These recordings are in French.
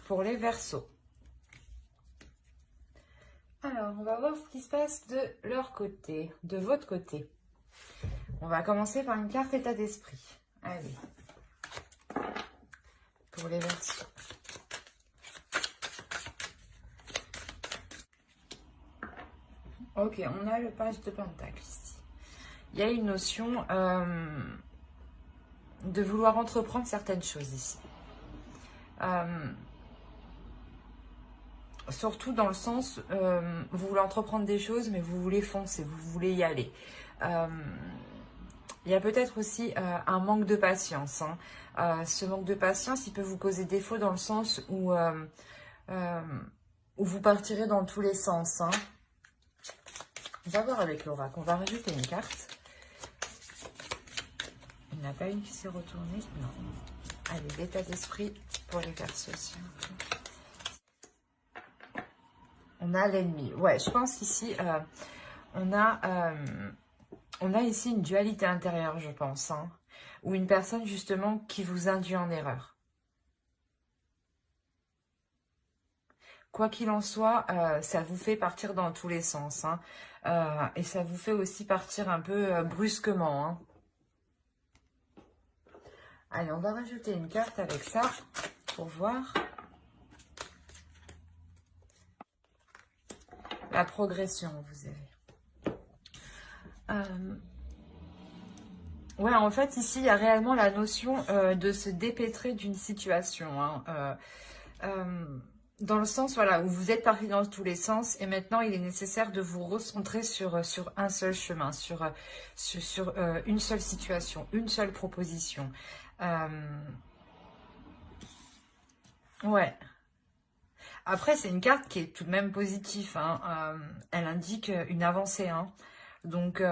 pour les Verseaux. Alors, on va voir ce qui se passe de leur côté, de votre côté. On va commencer par une carte état d'esprit. Allez. Pour les Verseaux. Ok, on a le page de Pentacle ici. Il y a une notion de vouloir entreprendre certaines choses ici. Surtout dans le sens, vous voulez entreprendre des choses, mais vous voulez foncer, vous voulez y aller. Il y a peut-être aussi un manque de patience. Ce manque de patience, il peut vous causer défaut dans le sens où vous partirez dans tous les sens. On va voir avec l'oracle. On va rajouter une carte. Il n'y en a pas une qui s'est retournée. Non. Allez, l'état d'esprit pour les Verseaux. On a l'ennemi. Ouais, je pense qu'ici, on a ici une dualité intérieure, je pense. Ou une personne, justement, qui vous induit en erreur. Quoi qu'il en soit, ça vous fait partir dans tous les sens. Et ça vous fait aussi partir un peu brusquement. Allez, on va rajouter une carte avec ça pour voir la progression, vous avez. Ouais, en fait, ici, il y a réellement la notion de se dépêtrer d'une situation. Dans le sens, voilà, où vous êtes parti dans tous les sens et maintenant, il est nécessaire de vous recentrer sur un seul chemin, sur une seule situation, une seule proposition. Ouais. Après, c'est une carte qui est tout de même positive. Elle indique une avancée. Donc,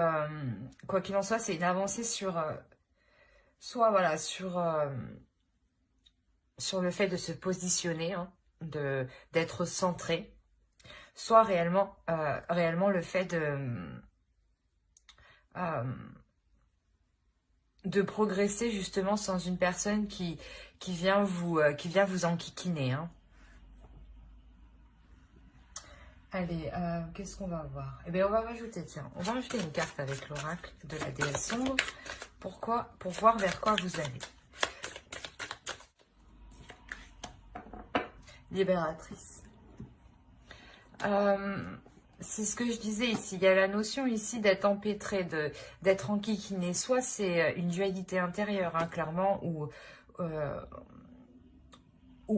quoi qu'il en soit, c'est une avancée sur... soit, voilà, sur le fait de se positionner, d'être centré. Soit réellement le fait de progresser justement sans une personne qui vient vous enquiquiner. Allez, qu'est-ce qu'on va voir? Eh bien, on va rajouter, tiens, on va rajouter une carte avec l'oracle de la déesse sombre. Pourquoi? Pour voir vers quoi vous allez. Libératrice. C'est ce que je disais ici. Il y a la notion ici d'être empêtré, d'être enquiquiné. Soit c'est une dualité intérieure, clairement, où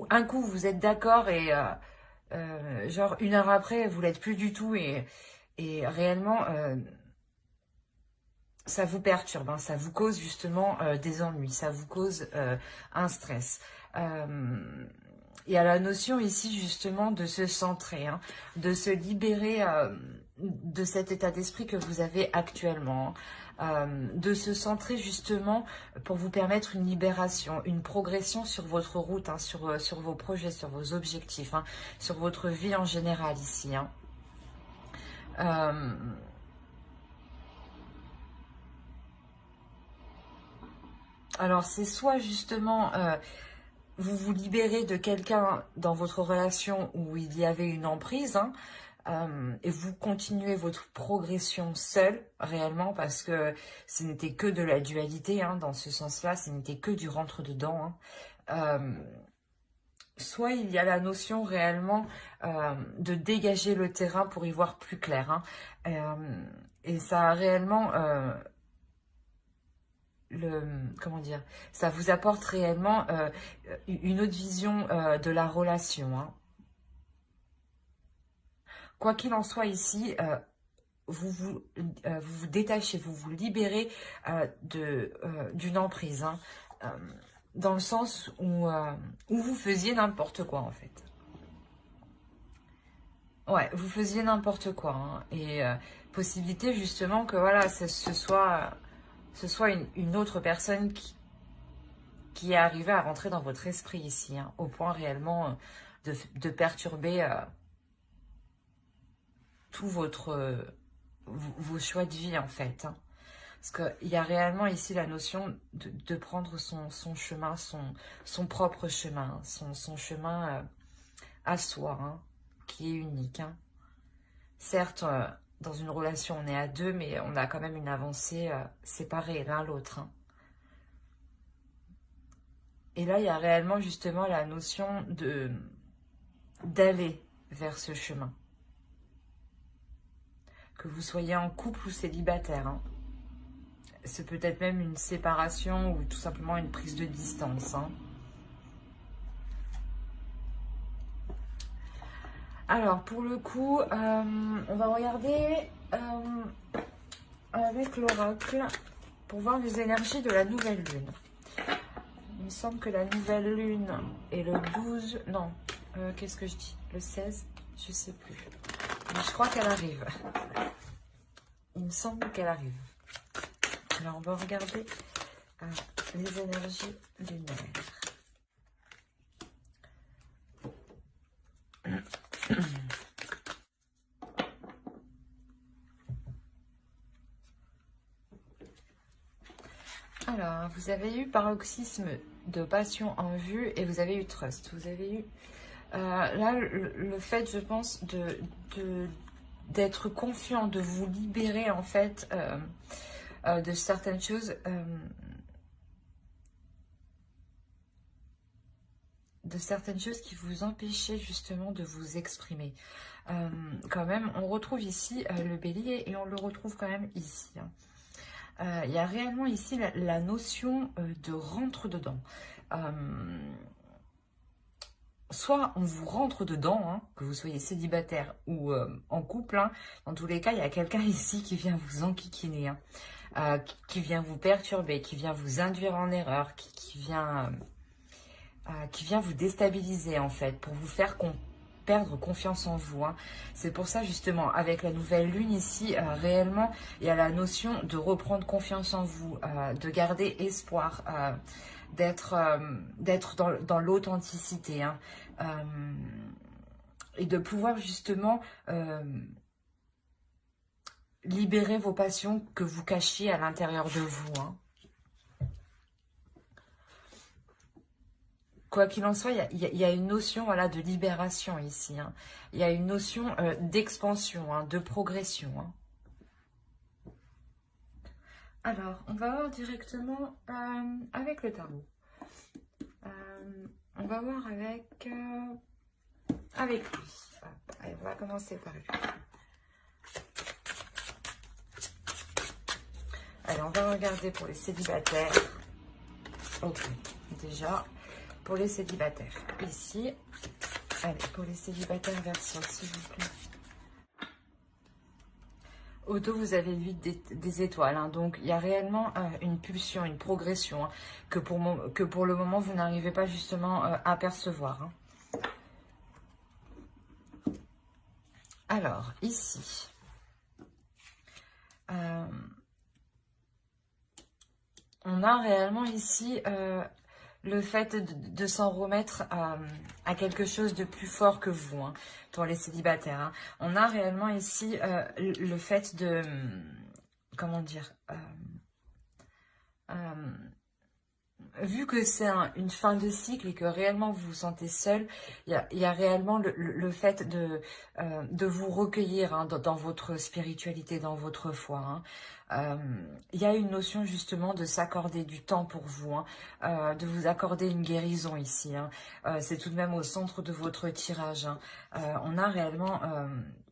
un coup vous êtes d'accord et genre une heure après vous l'êtes plus du tout et réellement ça vous perturbe, ça vous cause justement des ennuis, ça vous cause un stress. Il y a la notion ici justement de se centrer, de se libérer de cet état d'esprit que vous avez actuellement, de se centrer justement pour vous permettre une libération, une progression sur votre route, sur vos projets, sur vos objectifs, sur votre vie en général ici. Alors c'est soit justement... vous vous libérez de quelqu'un dans votre relation où il y avait une emprise, et vous continuez votre progression seul, réellement, parce que ce n'était que de la dualité, dans ce sens-là, ce n'était que du rentre-dedans. Soit il y a la notion réellement de dégager le terrain pour y voir plus clair. Et ça a réellement... comment dire, ça vous apporte réellement une autre vision de la relation. Quoi qu'il en soit ici, vous vous détachez, vous vous libérez d'une emprise, dans le sens où vous faisiez n'importe quoi en fait. Ouais, vous faisiez n'importe quoi. Et possibilité justement que voilà, ce soit une autre personne qui est arrivée à rentrer dans votre esprit ici, au point réellement de perturber tout vos choix de vie en fait. Parce qu'il y a réellement ici la notion de prendre son chemin, son propre chemin, son chemin à soi, hein, qui est unique. Hein. Certes, dans une relation, on est à deux, mais on a quand même une avancée séparée l'un l'autre. Hein. Et là, il y a réellement justement la notion d'aller vers ce chemin. Que vous soyez en couple ou célibataire. Hein. C'est peut-être même une séparation ou tout simplement une prise de distance. Hein. Alors, pour le coup, on va regarder avec l'oracle pour voir les énergies de la nouvelle lune. Il me semble que la nouvelle lune est le 12... Non, qu'est-ce que je dis? Le 16? Je sais plus. Mais je crois qu'elle arrive. Il me semble qu'elle arrive. Alors, on va regarder les énergies lunaires. Alors, vous avez eu paroxysme de passion en vue et vous avez eu trust. Vous avez eu là le fait, je pense, d'être confiant, de vous libérer en fait de certaines choses, qui vous empêchaient justement de vous exprimer. Quand même, on retrouve ici le bélier et on le retrouve quand même ici. Hein. Il y a réellement ici la notion de rentre dedans. Soit on vous rentre dedans, hein, que vous soyez célibataire ou en couple. Hein, dans tous les cas, il y a quelqu'un ici qui vient vous enquiquiner, hein, qui vient vous perturber, qui vient vous induire en erreur, qui vient vous déstabiliser en fait, pour vous faire perdre confiance en vous. Hein. C'est pour ça justement, avec la nouvelle lune ici, réellement, il y a la notion de reprendre confiance en vous, de garder espoir, d'être dans l'authenticité, hein, et de pouvoir justement libérer vos passions que vous cachiez à l'intérieur de vous. Hein. Quoi qu'il en soit, il y a une notion, voilà, de libération ici. Hein. Il y a une notion d'expansion, hein, de progression. Hein. Alors, on va voir directement avec le tarot. On va voir avec lui. Allez, on va commencer par lui. Allez, on va regarder pour les célibataires. Ok, déjà... Pour les célibataires, ici, allez, pour les célibataires Verseau, s'il vous plaît. Au dos, vous avez l'huile des étoiles, hein, donc il y a réellement une pulsion, une progression, hein, que pour le moment, vous n'arrivez pas justement à percevoir. Hein. Alors, ici, on a réellement ici... le fait de s'en remettre à quelque chose de plus fort que vous, hein, pour les célibataires. Hein. On a réellement ici le fait de... Comment dire vu que c'est une fin de cycle et que réellement vous vous sentez seul, il y a réellement le fait de vous recueillir, hein, dans votre spiritualité, dans votre foi. Hein. Il y a une notion justement de s'accorder du temps pour vous, hein, de vous accorder une guérison ici. Hein. C'est tout de même au centre de votre tirage. Hein. On a réellement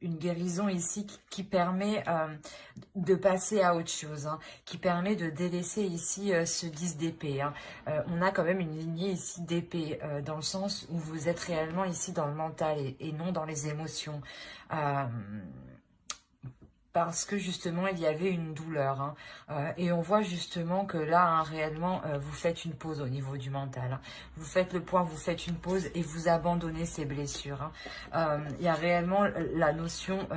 une guérison ici qui permet de passer à autre chose, hein, qui permet de délaisser ici ce 10 d'épée. Hein. On a quand même une lignée ici d'épée, dans le sens où vous êtes réellement ici dans le mental et non dans les émotions. Parce que justement il y avait une douleur, hein, et on voit justement que là, hein, réellement vous faites une pause au niveau du mental, hein. Vous faites le point, vous faites une pause et vous abandonnez ces blessures. Hein. Il y a réellement la notion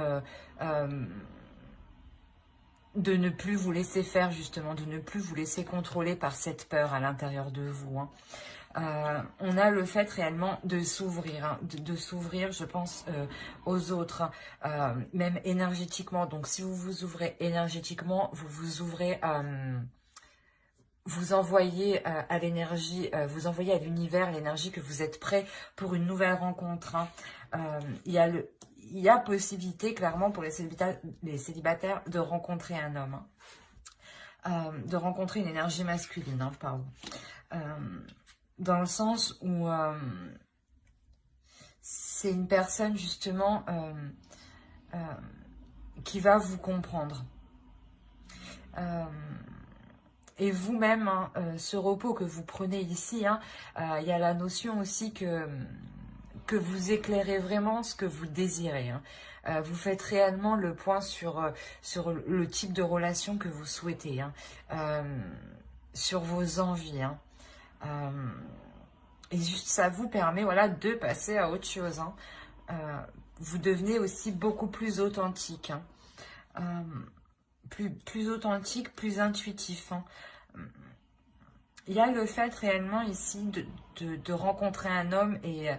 de ne plus vous laisser faire, justement, de ne plus vous laisser contrôler par cette peur à l'intérieur de vous. Hein. On a le fait réellement de s'ouvrir, hein, de s'ouvrir, je pense, aux autres, même énergétiquement. Donc, si vous vous ouvrez énergétiquement, vous vous ouvrez vous envoyez à l'énergie, vous envoyez à l'univers l'énergie que vous êtes prêt pour une nouvelle rencontre. Hein. Il y a possibilité, clairement, pour les célibataires de rencontrer un homme. Hein. De rencontrer une énergie masculine, hein, pardon. Dans le sens où c'est une personne, justement, qui va vous comprendre. Et vous-même, hein, ce repos que vous prenez ici, hein, il y a la notion aussi que vous éclairez vraiment ce que vous désirez. Hein. Vous faites réellement le point sur le type de relation que vous souhaitez, hein, sur vos envies. Hein. Et juste ça vous permet, voilà, de passer à autre chose. Hein. Vous devenez aussi beaucoup plus authentique. Hein. Plus authentique, plus intuitif. Hein. Il y a le fait réellement ici de rencontrer un homme et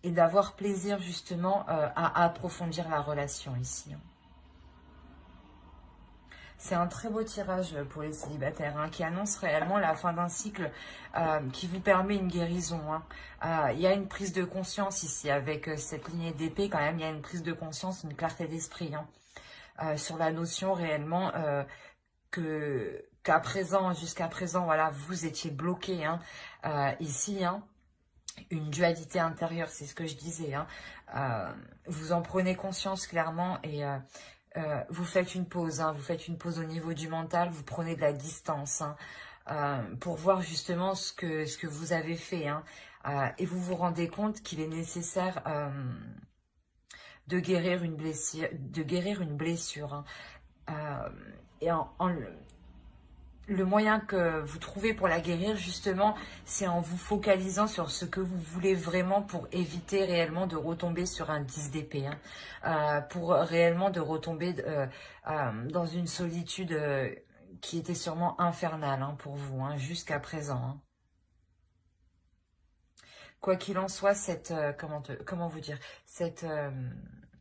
d'avoir plaisir justement à approfondir la relation ici. Hein. C'est un très beau tirage pour les célibataires, hein, qui annonce réellement la fin d'un cycle, qui vous permet une guérison. Hein. Il y a une prise de conscience ici, avec cette lignée d'épée quand même, il y a une prise de conscience, une clarté d'esprit, hein, sur la notion réellement jusqu'à présent, voilà, vous étiez bloqué, hein, ici, hein, une dualité intérieure, c'est ce que je disais, hein. Vous en prenez conscience clairement et vous faites une pause, hein, vous faites une pause au niveau du mental, vous prenez de la distance, hein, pour voir justement ce que vous avez fait, hein, et vous vous rendez compte qu'il est nécessaire de guérir une blessure, hein. Et le moyen que vous trouvez pour la guérir, justement, c'est en vous focalisant sur ce que vous voulez vraiment pour éviter réellement de retomber sur un 10 d'épée. Hein. Pour réellement de retomber dans une solitude qui était sûrement infernale, hein, pour vous, hein, jusqu'à présent. Hein. Quoi qu'il en soit, comment vous dire,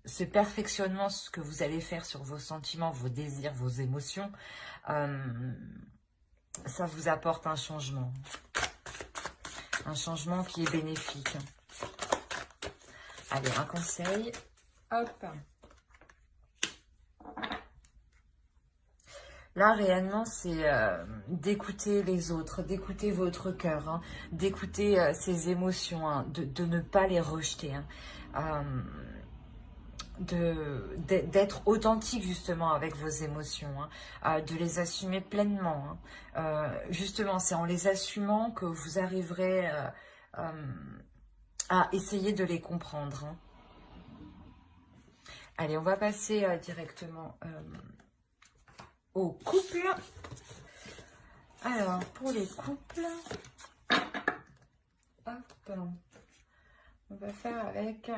ce perfectionnement, ce que vous allez faire sur vos sentiments, vos désirs, vos émotions, ça vous apporte un changement qui est bénéfique. Allez, un conseil, hop. Là, réellement, c'est d'écouter les autres, d'écouter votre cœur, hein, d'écouter ses émotions, hein, de ne pas les rejeter, hein, d'être authentique justement avec vos émotions, hein, de les assumer pleinement. Hein. Justement, c'est en les assumant que vous arriverez à essayer de les comprendre. Hein. Allez, on va passer directement au couple. Alors, pour les couples, hop, on va faire avec...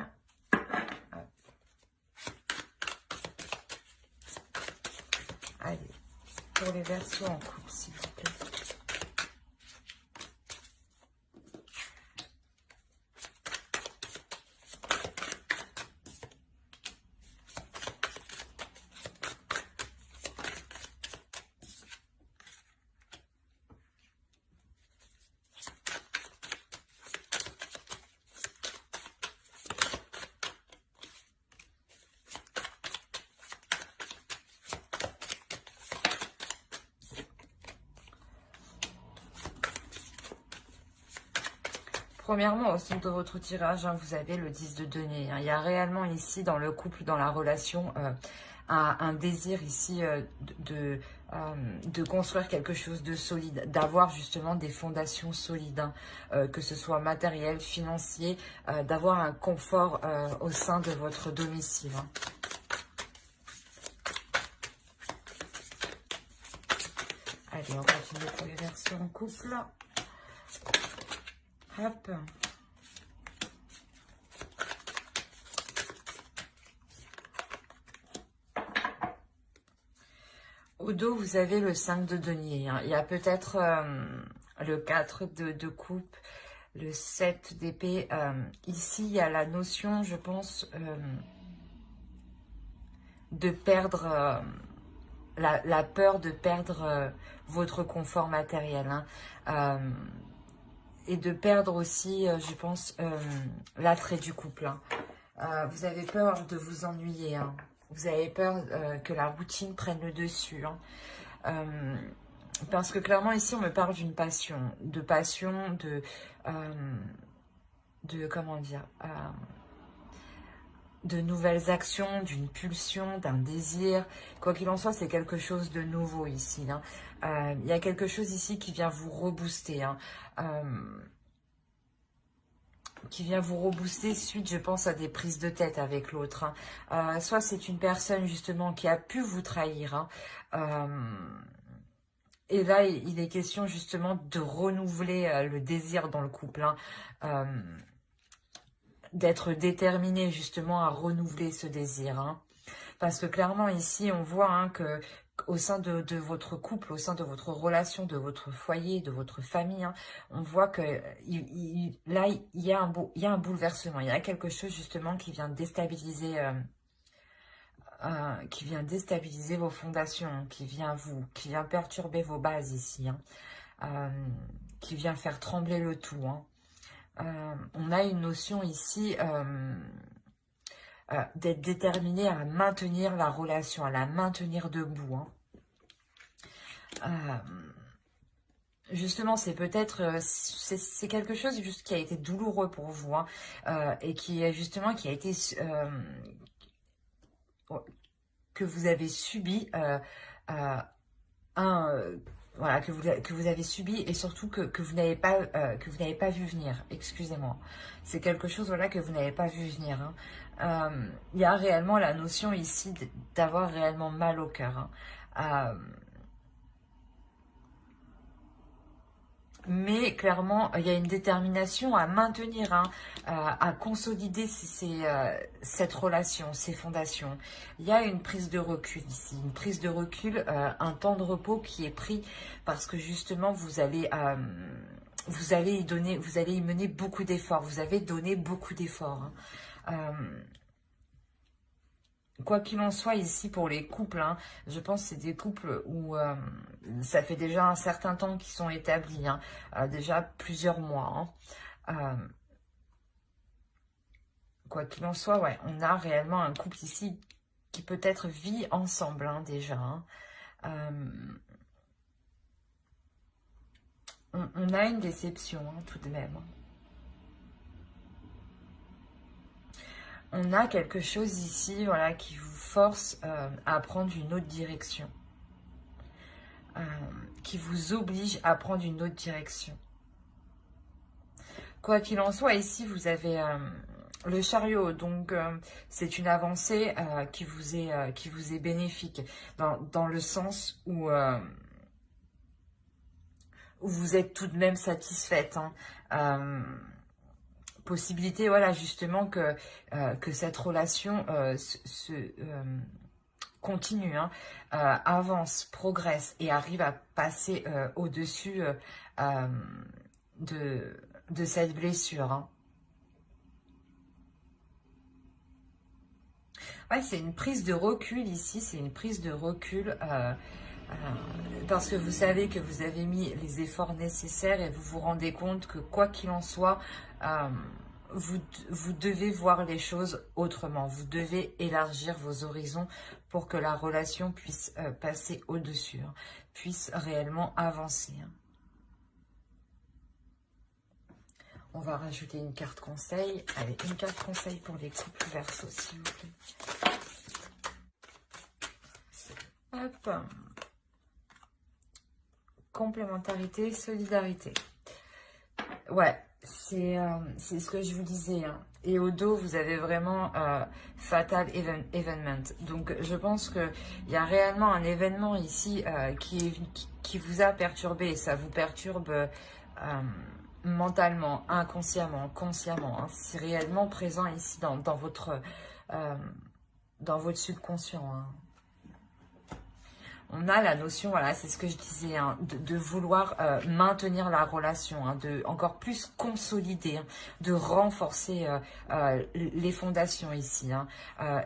Hop. Allez, pour les versions en couple, s'il vous plaît. Premièrement, au centre de votre tirage, hein, vous avez le 10 de denier. Hein. Il y a réellement ici, dans le couple, dans la relation, un désir ici de construire quelque chose de solide, d'avoir justement des fondations solides, hein, que ce soit matériel, financier, d'avoir un confort au sein de votre domicile. Hein. Allez, on continue pour les versions en couple. Hop. Au dos, vous avez le 5 de denier. Hein. Il y a peut-être le 4 de coupe, le 7 d'épée. Ici, il y a la notion, je pense, de perdre la peur de perdre votre confort matériel, hein, et de perdre aussi, je pense, l'attrait du couple, hein. Vous avez peur de vous ennuyer, hein. Vous avez peur que la routine prenne le dessus, hein. Parce que clairement ici on me parle d'une passion, comment dire, de nouvelles actions, d'une pulsion, d'un désir. Quoi qu'il en soit, c'est quelque chose de nouveau ici, hein. Il y a quelque chose ici qui vient vous rebooster, hein. Qui vient vous rebooster suite, je pense, à des prises de tête avec l'autre, hein. Soit c'est une personne justement qui a pu vous trahir, hein. Et là, il est question justement de renouveler le désir dans le couple, hein. D'être déterminé justement à renouveler ce désir, hein. Parce que clairement ici, on voit, hein, que au sein de votre couple, au sein de votre relation, de votre foyer, de votre famille, hein, on voit que là, il y a un bouleversement, il y a quelque chose justement qui vient déstabiliser, vos fondations, qui vient perturber vos bases ici, hein, qui vient faire trembler le tout, hein. On a une notion ici d'être déterminé à maintenir la relation, à la maintenir debout, hein. Justement, c'est peut-être, c'est quelque chose juste qui a été douloureux pour vous, hein, et qui a été, que vous avez subi, voilà, que vous avez subi, et surtout que vous n'avez pas vu venir. Excusez-moi, c'est quelque chose, voilà, que vous n'avez pas vu venir, hein. Il y a réellement la notion ici d'avoir réellement mal au cœur, hein. Mais clairement, il y a une détermination à maintenir, hein, à consolider cette relation, ces fondations. Il y a une prise de recul ici, une prise de recul, un temps de repos qui est pris parce que justement, vous allez y mener beaucoup d'efforts. Vous avez donné beaucoup d'efforts, hein. Quoi qu'il en soit ici pour les couples, hein, je pense que c'est des couples où ça fait déjà un certain temps qu'ils sont établis, hein, déjà plusieurs mois, hein. Quoi qu'il en soit, ouais, on a réellement un couple ici qui peut-être vit ensemble, hein, déjà, hein. On a une déception, hein, tout de même. On a quelque chose ici, voilà, qui vous force à prendre une autre direction. Qui vous oblige à prendre une autre direction. Quoi qu'il en soit, ici, vous avez le chariot. Donc, c'est une avancée qui vous est bénéfique. Dans le sens où vous êtes tout de même satisfaite, hein. Possibilité, voilà, justement, que cette relation continue, hein, avance, progresse et arrive à passer au-dessus de cette blessure, hein. Ouais, c'est une prise de recul ici, c'est une prise de recul parce que vous savez que vous avez mis les efforts nécessaires et vous vous rendez compte que quoi qu'il en soit, vous devez voir les choses autrement. Vous devez élargir vos horizons pour que la relation puisse passer au-dessus, hein, puisse réellement avancer, hein. On va rajouter une carte conseil. Allez, une carte conseil pour les couples Verseau, s'il vous plaît. Hop. Complémentarité, solidarité. Ouais, c'est ce que je vous disais, hein. Et au dos, vous avez vraiment Fatal Evenement. Donc, je pense qu'il y a réellement un événement ici qui vous a perturbé. Et ça vous perturbe mentalement, inconsciemment, consciemment, hein. C'est réellement présent ici dans votre subconscient, hein. On a la notion, voilà, c'est ce que je disais, hein, de vouloir maintenir la relation, hein, de encore plus consolider, hein, de renforcer les fondations ici, hein.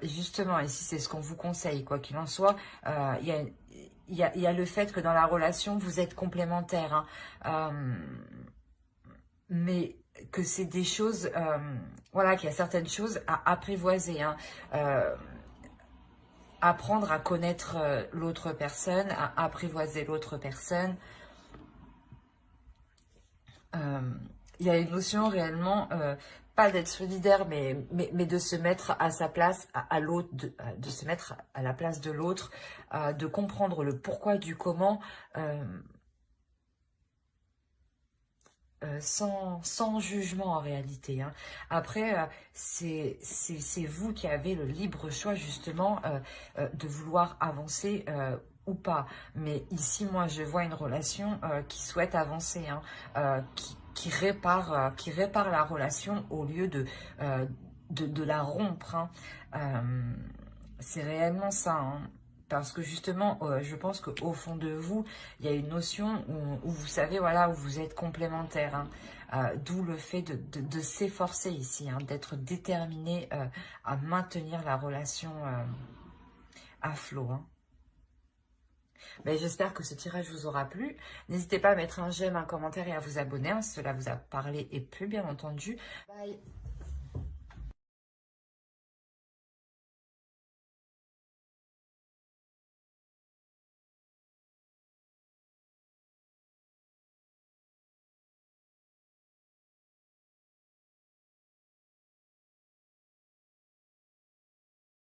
Justement, ici, c'est ce qu'on vous conseille, quoi qu'il en soit. Il il y a le fait que dans la relation, vous êtes complémentaires, hein, mais que c'est des choses, voilà, qu'il y a certaines choses à apprivoiser, hein, apprendre à connaître l'autre personne, à apprivoiser l'autre personne. Il y a une notion réellement, pas d'être solidaire, mais de se mettre à sa place, à l'autre, de se mettre à la place de l'autre, de comprendre le pourquoi du comment, sans jugement en réalité, hein. Après, c'est vous qui avez le libre choix justement de vouloir avancer ou pas. Mais ici, moi, je vois une relation qui souhaite avancer, hein, qui répare la relation au lieu de la rompre, hein. C'est réellement ça, hein. Parce que justement, je pense qu'au fond de vous, il y a une notion où vous savez, voilà, où vous êtes complémentaires, hein. D'où le fait de s'efforcer ici, hein, d'être déterminé à maintenir la relation à flot, hein. Mais j'espère que ce tirage vous aura plu. N'hésitez pas à mettre un j'aime, un commentaire et à vous abonner, hein, si cela vous a parlé et plu, bien entendu. Bye.